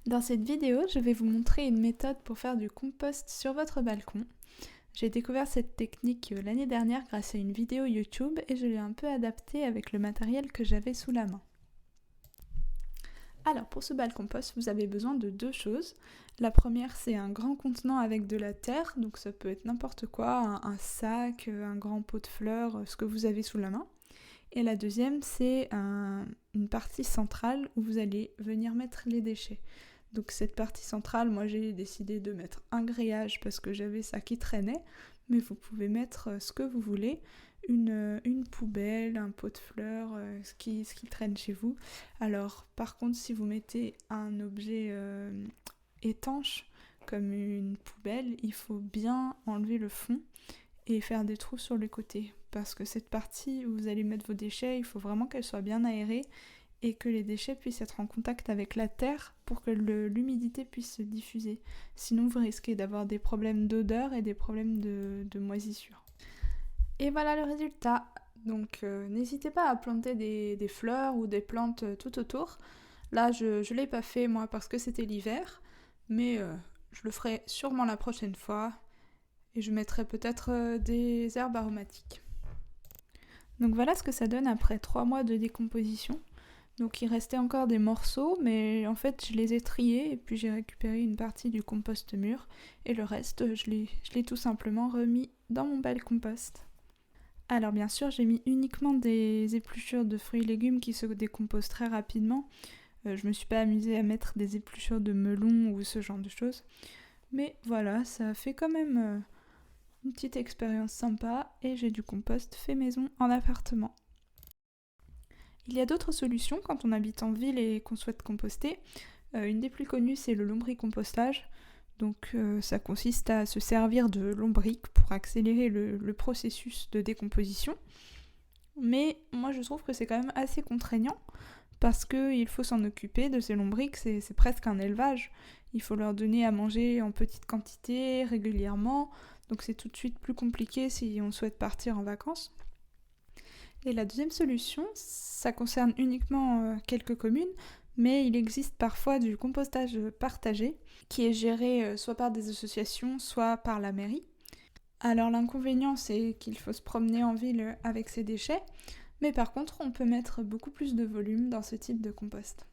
Dans cette vidéo, je vais vous montrer une méthode pour faire du compost sur votre balcon. J'ai découvert cette technique l'année dernière grâce à une vidéo YouTube et je l'ai un peu adaptée avec le matériel que j'avais sous la main. Alors pour ce balcompost, vous avez besoin de deux choses. La première, c'est un grand contenant avec de la terre, donc ça peut être n'importe quoi, un sac, un grand pot de fleurs, ce que vous avez sous la main. Et la deuxième, c'est une partie centrale où vous allez venir mettre les déchets. Donc cette partie centrale, moi j'ai décidé de mettre un grillage parce que j'avais ça qui traînait, mais vous pouvez mettre ce que vous voulez, une poubelle, un pot de fleurs, ce qui traîne chez vous. Alors par contre, si vous mettez un objet étanche comme une poubelle, il faut bien enlever le fond et faire des trous sur les côtés, parce que cette partie où vous allez mettre vos déchets, il faut vraiment qu'elle soit bien aérée et que les déchets puissent être en contact avec la terre pour que l'humidité puisse se diffuser. Sinon, vous risquez d'avoir des problèmes d'odeur et des problèmes de moisissure. Et voilà le résultat. Donc n'hésitez pas à planter des fleurs ou des plantes tout autour. Là, je ne l'ai pas fait moi parce que c'était l'hiver, mais je le ferai sûrement la prochaine fois. Et je mettrai peut-être des herbes aromatiques. Donc voilà ce que ça donne après 3 mois de décomposition. Donc il restait encore des morceaux, mais en fait je les ai triés et puis j'ai récupéré une partie du compost mûr et le reste je l'ai tout simplement remis dans mon balcompost. Alors bien sûr j'ai mis uniquement des épluchures de fruits et légumes qui se décomposent très rapidement. Je me suis pas amusée à mettre des épluchures de melon ou ce genre de choses. Mais voilà, ça fait quand même une petite expérience sympa et j'ai du compost fait maison en appartement. Il y a d'autres solutions quand on habite en ville et qu'on souhaite composter. Une des plus connues, c'est le lombricompostage. Donc ça consiste à se servir de lombric pour accélérer le processus de décomposition. Mais moi je trouve que c'est quand même assez contraignant parce qu'il faut s'en occuper de ces lombrics, c'est presque un élevage. Il faut leur donner à manger en petite quantité, régulièrement, donc c'est tout de suite plus compliqué si on souhaite partir en vacances. Et la deuxième solution, ça concerne uniquement quelques communes, mais il existe parfois du compostage partagé, qui est géré soit par des associations, soit par la mairie. Alors l'inconvénient, c'est qu'il faut se promener en ville avec ses déchets, mais par contre, on peut mettre beaucoup plus de volume dans ce type de compost.